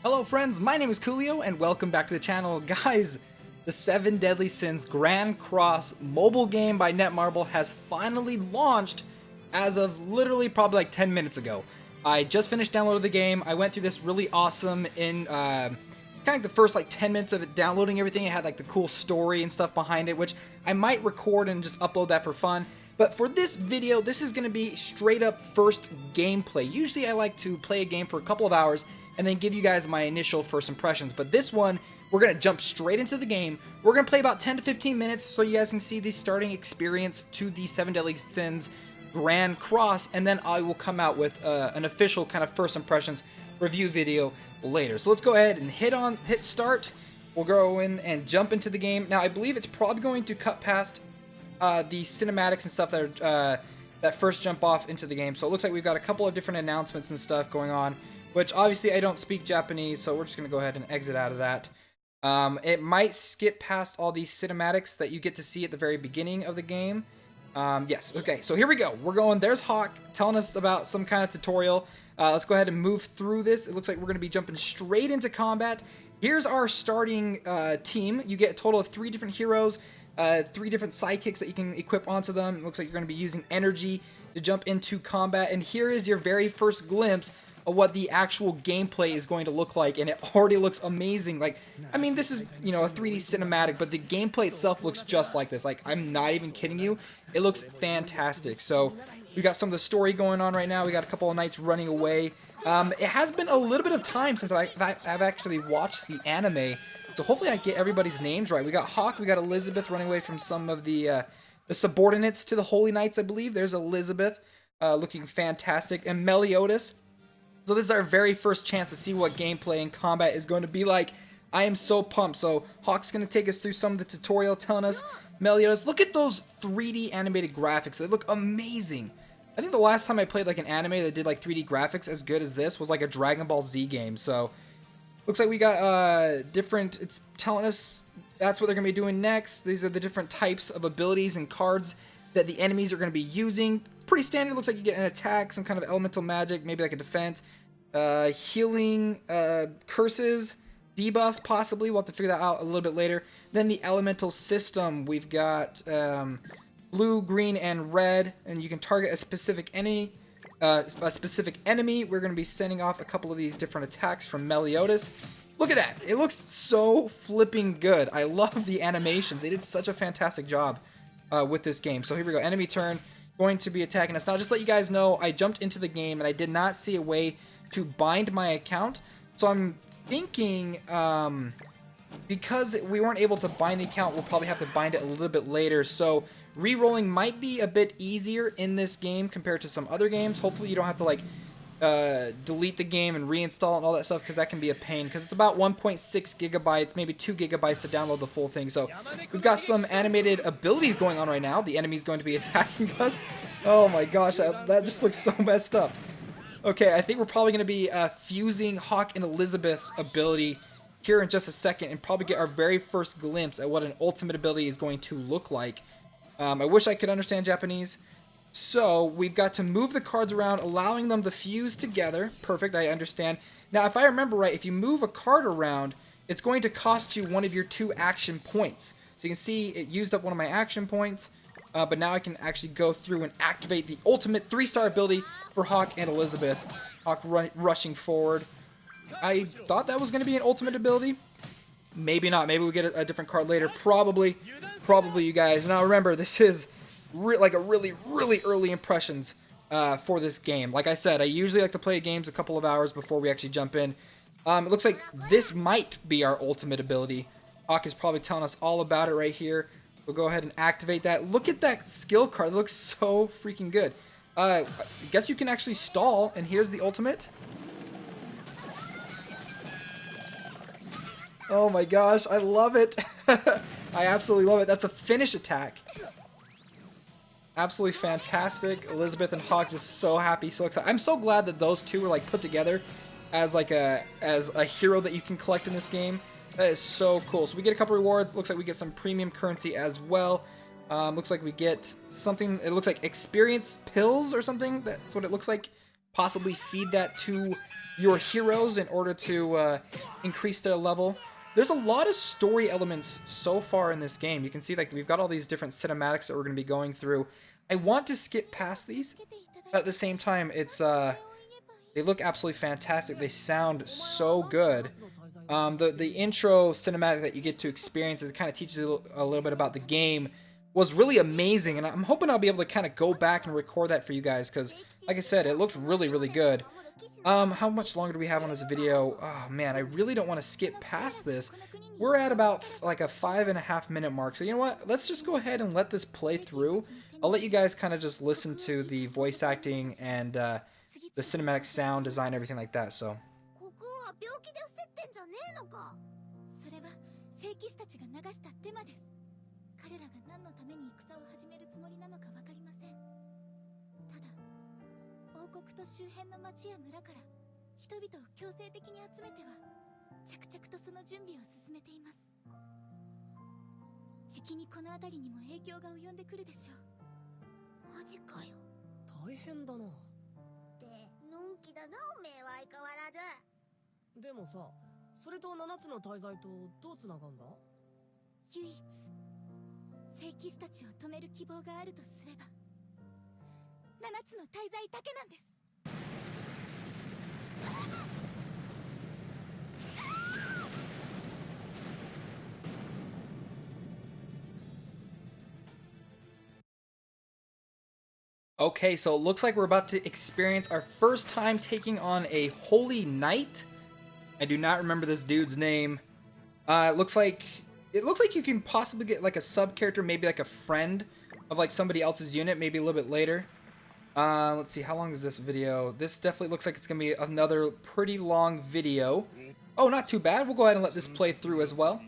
Hello friends, my name is Koolio and welcome back to the channel. Guys, the 7 Deadly Sins Grand Cross mobile game by Netmarble has finally launched as of literally probably like 10 minutes ago. I just finished downloading the game. I went through this really awesome kind of like the first like 10 minutes of it downloading everything. It had like the cool story and stuff behind it, which I might record and just upload that for fun. But for this video, this is going to be straight up first gameplay. Usually I like to play a game for a couple of hours and then give you guys my initial first impressions. But this one, we're going to jump straight into the game. We're going to play about 10 to 15 minutes so you guys can see the starting experience to the 7 Deadly Sins Grand Cross, and then I will come out with an official kind of first impressions review video later. So let's go ahead and hit start. We'll go in and jump into the game. Now I believe it's probably going to cut past the cinematics and stuff that are that first jump off into the game. So it looks like we've got a couple of different announcements and stuff going on, which obviously I don't speak Japanese, so we're just going to go ahead and exit out of that. It might skip past all these cinematics that you get to see at the very beginning of the game. Yes, okay, so here we go. We're going, there's Hawk telling us about some kind of tutorial. Let's go ahead and move through this. It looks like we're going to be jumping straight into combat. Here's our starting team. You get a total of 3 different heroes, 3 different sidekicks that you can equip onto them. It looks like you're going to be using energy to jump into combat, and here is your very first glimpse of what the actual gameplay is going to look like, and it already looks amazing. Like, I mean, this is, you know, a 3D cinematic, but the gameplay itself looks just like this. Like, I'm not even kidding you. It looks fantastic. So, we got some of the story going on right now. We got a couple of knights running away. It has been a little bit of time since I've actually watched the anime, so hopefully I get everybody's names right. We got Hawk, we got Elizabeth running away from some of the subordinates to the Holy Knights, I believe. There's Elizabeth, looking fantastic, and Meliodas. So this is our very first chance to see what gameplay and combat is going to be like. I am so pumped. So Hawk's going to take us through some of the tutorial, telling us, Meliodas, look at those 3D animated graphics. They look amazing. I think the last time I played like an anime that did like 3D graphics as good as this was like a Dragon Ball Z game. So looks like we got different, it's telling us that's what they're going to be doing next. These are the different types of abilities and cards that the enemies are going to be using. Pretty standard. Looks like you get an attack, some kind of elemental magic, maybe like a defense, healing, curses, debuffs possibly. We'll have to figure that out a little bit later. Then the elemental system. We've got blue, green, and red, and you can target a specific enemy. We're going to be sending off a couple of these different attacks from Meliodas. Look at that. It looks so flipping good. I love the animations. They did such a fantastic job with this game. So here we go. Enemy turn. Going to be attacking us. Now, just to let you guys know, I jumped into the game and I did not see a way to bind my account. So I'm thinking, because we weren't able to bind the account, we'll probably have to bind it a little bit later. So re-rolling might be a bit easier in this game compared to some other games. Hopefully you don't have to like delete the game and reinstall and all that stuff, because that can be a pain, because it's about 1.6 gigabytes, maybe 2 gigabytes to download the full thing. So we've got some animated abilities going on right now. The enemy's going to be attacking us. Oh my gosh, that just looks so messed up. Okay, I think we're probably going to be fusing Hawk and Elizabeth's ability here in just a second, and probably get our very first glimpse at what an ultimate ability is going to look like. I wish I could understand Japanese. So, we've got to move the cards around, allowing them to fuse together. Perfect, I understand. Now, if I remember right, if you move a card around, it's going to cost you one of your 2 action points. So you can see it used up one of my action points, but now I can actually go through and activate the ultimate 3-star ability for Hawk and Elizabeth. Hawk rushing forward. I thought that was going to be an ultimate ability. Maybe not. Maybe we get a different card later. Probably you guys. Now remember, this is like a really early impressions for this game. Like I said, I usually like to play games a couple of hours before we actually jump in. It looks like this might be our ultimate ability. Hawk is probably telling us all about it right here. We'll go ahead and activate that. Look at that skill card. It looks so freaking good. I guess you can actually stall, and here's the ultimate. Oh my gosh, I love it. I absolutely love it. That's a finish attack. Absolutely fantastic. Elizabeth and Hawk just so happy, so excited. I'm so glad that those two were like put together as like a hero that you can collect in this game. That is so cool. So we get a couple rewards. Looks like we get some premium currency as well. Looks like we get something. It looks like experience pills or something. That's what it looks like. possibly feed that to your heroes in order to increase their level. There's a lot of story elements so far in this game. You can see like we've got all these different cinematics that we're going to be going through. I want to skip past these, but at the same time, it's they look absolutely fantastic. They sound so good. The intro cinematic that you get to experience, it kind of teaches you a little bit about the game, was really amazing, and I'm hoping I'll be able to kind of go back and record that for you guys, because like I said, it looked really, really good. How much longer do we have on this video? Oh man, I really don't want to skip past this. We're at about like a 5.5 minute mark, so you know what? Let's just go ahead and let this play through. I'll let you guys kind of just listen to the voice acting and the cinematic sound design, everything like that, so. Okay, so it looks like we're about to experience our first time taking on a holy knight. I do not remember this dude's name. It looks like you can possibly get like a sub character, maybe like a friend of like somebody else's unit, maybe a little bit later. Let's see, how long is this video? This definitely looks like it's gonna be another pretty long video. Oh, not too bad. We'll go ahead and let this play through as well.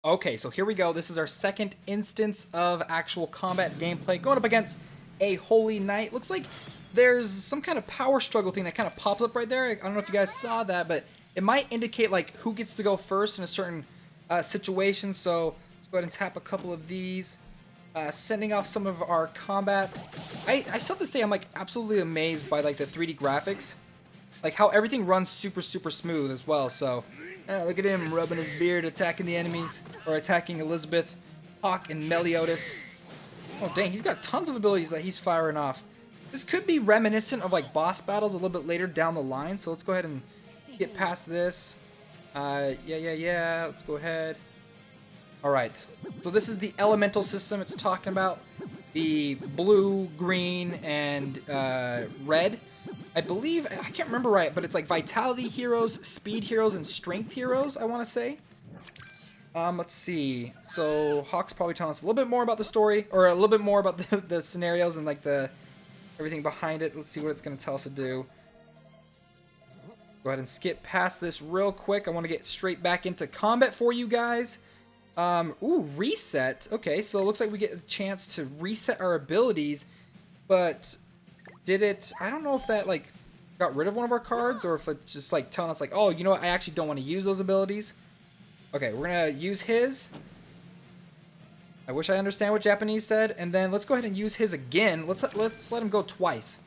Okay, so here we go. This is our second instance of actual combat gameplay going up against a holy knight. Looks like there's some kind of power struggle thing that kind of pops up right there. I don't know if you guys saw that, but it might indicate like who gets to go first in a certain situation. So let's go ahead and tap a couple of these, sending off some of our combat. I still have to say I'm like absolutely amazed by like the 3D graphics, like how everything runs super smooth as well. So look at him rubbing his beard, attacking the enemies, or attacking Elizabeth, Hawk, and Meliodas. Oh dang, he's got tons of abilities that he's firing off. This could be reminiscent of like boss battles a little bit later down the line, so let's go ahead and get past this. Yeah, let's go ahead. Alright, so this is the elemental system it's talking about. The blue, green, and red. I believe, I can't remember right, but it's like vitality heroes, speed heroes, and strength heroes, I want to say. Let's see. So Hawk's probably telling us a little bit more about the story, or a little bit more about the scenarios and like the everything behind it. Let's see what it's going to tell us to do. Go ahead and skip past this real quick. I want to get straight back into combat for you guys. Ooh, reset. Okay, so it looks like we get a chance to reset our abilities, but did it, I don't know if that like got rid of one of our cards, or if it's just like telling us like, oh, you know what, I actually don't want to use those abilities. Okay, we're gonna use his. I wish I understand what Japanese said, and then let's go ahead and use his again. Let's let him go twice.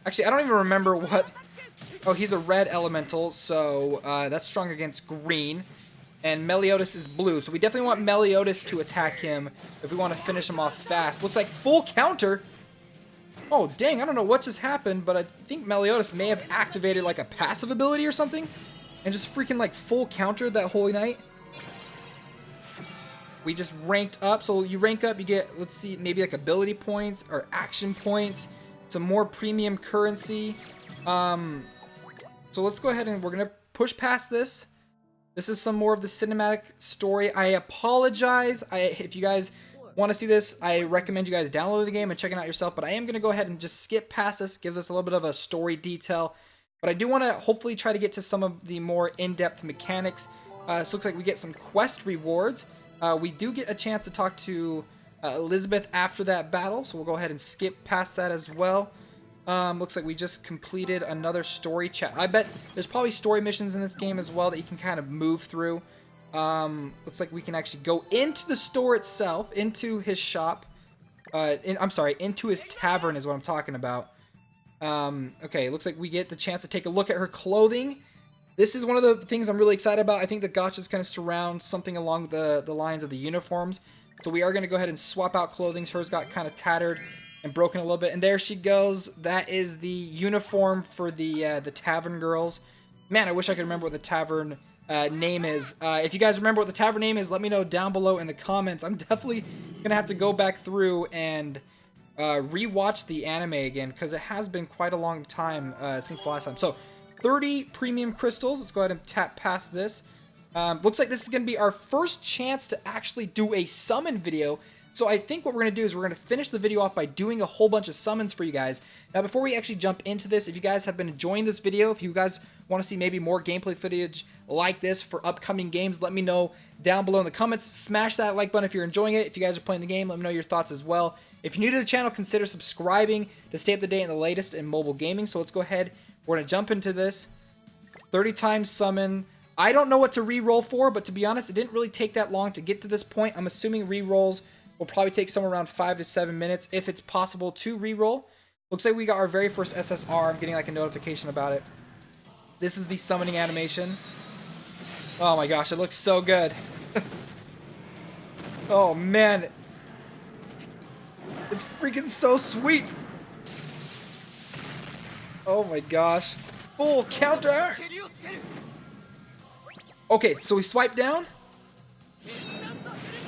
Actually, I don't even remember what... Oh, he's a red elemental, so that's strong against green. And Meliodas is blue, so we definitely want Meliodas to attack him if we want to finish him off fast. Looks like full counter. Oh, dang, I don't know what just happened, but I think Meliodas may have activated like a passive ability or something. And just freaking like full countered that Holy Knight. We just ranked up, so you rank up, you get, let's see, maybe like ability points or action points, some more premium currency. So let's go ahead and we're going to push past this. This is some more of the cinematic story. I apologize. If you guys want to see this, I recommend you guys download the game and check it out yourself. But I am going to go ahead and just skip past this. It gives us a little bit of a story detail. But I do want to hopefully try to get to some of the more in-depth mechanics. This looks like we get some quest rewards. We do get a chance to talk to Elizabeth after that battle. So we'll go ahead and skip past that as well. Looks like we just completed another story chat. I bet there's probably story missions in this game as well that you can kind of move through. Looks like we can actually go into the store itself, into his shop. I'm sorry, into his tavern is what I'm talking about. Okay, looks like we get the chance to take a look at her clothing. This is one of the things I'm really excited about. I think the gacha is going to surround something along the lines of the uniforms. So we are going to go ahead and swap out clothing. Hers got kind of tattered and broken a little bit, and there she goes. That is the uniform for the tavern girls. Man, I wish I could remember what the tavern name is. If you guys remember what the tavern name is, let me know down below in the comments. I'm definitely gonna have to go back through and rewatch the anime again, because it has been quite a long time since the last time. So 30 premium crystals. Let's go ahead and tap past this. Looks like this is gonna be our first chance to actually do a summon video. So I think what we're going to do is we're going to finish the video off by doing a whole bunch of summons for you guys. Now, before we actually jump into this, if you guys have been enjoying this video, if you guys want to see maybe more gameplay footage like this for upcoming games, let me know down below in the comments. Smash that like button if you're enjoying it. If you guys are playing the game, let me know your thoughts as well. If you're new to the channel, consider subscribing to stay up to date on the latest in mobile gaming. So let's go ahead. We're going to jump into this. 30 times summon. I don't know what to re-roll for, but to be honest, it didn't really take that long to get to this point. I'm assuming re-rolls will probably take somewhere around 5 to 7 minutes if it's possible to re-roll. Looks like we got our very first SSR. I'm getting like a notification about it. This is the summoning animation. Oh my gosh, it looks so good. Oh man. It's freaking so sweet. Oh my gosh. Full counter. Okay, so we swipe down.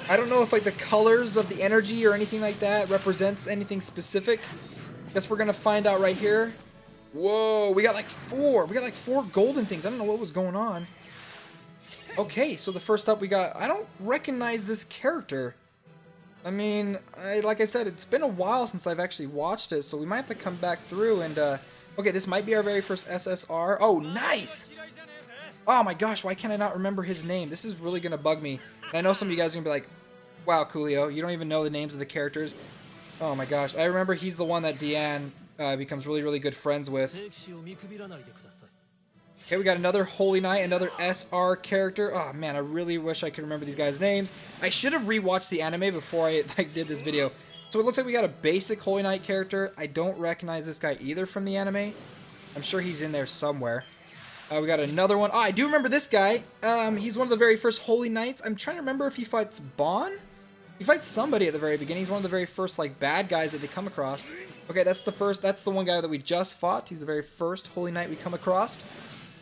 I don't know if like the colors of the energy or anything like that represents anything specific. Guess we're gonna find out right here. Whoa, we got like four. We got like 4 golden things. I don't know what was going on. Okay, so the first up we got, I don't recognize this character. I mean, like I said, it's been a while since I've actually watched it, so we might have to come back through and, okay, this might be our very first SSR. Oh, nice! Oh my gosh, why can't I not remember his name? This is really gonna bug me. And I know some of you guys are gonna be like, wow, Koolio, you don't even know the names of the characters. Oh my gosh, I remember he's the one that Deanne becomes really, really good friends with. Okay, we got another Holy Knight, another SR character. Oh man, I really wish I could remember these guys' names. I should have rewatched the anime before I did this video. So it looks like we got a basic Holy Knight character. I don't recognize this guy either from the anime. I'm sure he's in there somewhere. We got another one. Oh, I do remember this guy. He's one of the very first Holy Knights. I'm trying to remember if he fights Bon? He fights somebody at the very beginning. He's one of the very first, like, bad guys that they come across. Okay, that's the one guy that we just fought. He's the very first Holy Knight we come across.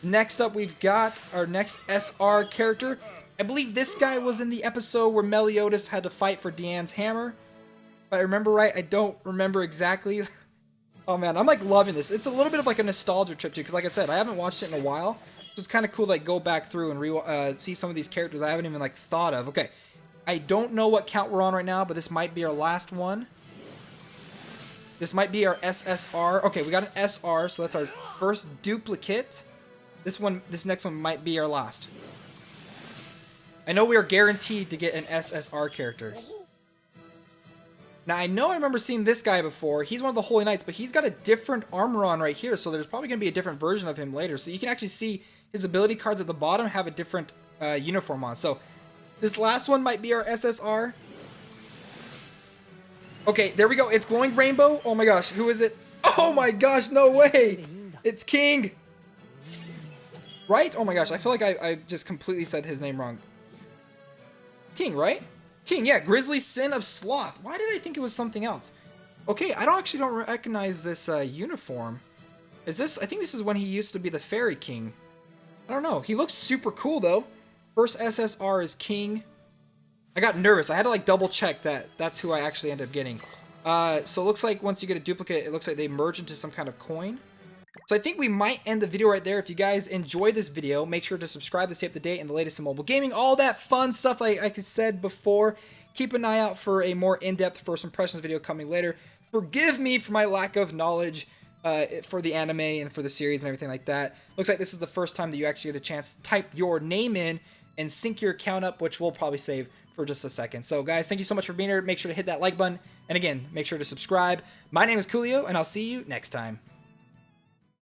Next up, we've got our next SR character. I believe this guy was in the episode where Meliodas had to fight for Deanne's hammer. If I remember right, I don't remember exactly. Oh man, I'm like loving this. It's a little bit of like a nostalgia trip too, because like I said, I haven't watched it in a while. So it's kind of cool to like go back through and see some of these characters I haven't even like thought of. Okay, I don't know what count we're on right now, but this might be our last one. This might be our SSR. Okay, we got an SR, so that's our first duplicate. This next one might be our last. I know we are guaranteed to get an SSR character. Now, I know I remember seeing this guy before. He's one of the Holy Knights, but he's got a different armor on right here, so there's probably going to be a different version of him later. So you can actually see his ability cards at the bottom have a different uniform on. So this last one might be our SSR. Okay, there we go. It's glowing rainbow. Oh my gosh, who is it? Oh my gosh, no way! It's King! Right? Oh my gosh, I feel like I just completely said his name wrong. King, right? King, yeah, Grizzly Sin of Sloth. Why did I think it was something else? Okay, I don't recognize this uniform. Is this, I think this is when he used to be the Fairy King. I don't know. He looks super cool though. First SSR is King. I got nervous. I had to like double check that that's who I actually ended up getting. So it looks like once you get a duplicate, it looks like they merge into some kind of coin. So I think we might end the video right there. If you guys enjoy this video, make sure to subscribe to stay up to date and the latest in mobile gaming. All that fun stuff like I said before. Keep an eye out for a more in-depth first impressions video coming later. Forgive me for my lack of knowledge for the anime and for the series and everything like that. Looks like this is the first time that you actually get a chance to type your name in and sync your account up, which we'll probably save for just a second. So guys, thank you so much for being here. Make sure to hit that like button. And again, make sure to subscribe. My name is Koolio, and I'll see you next time.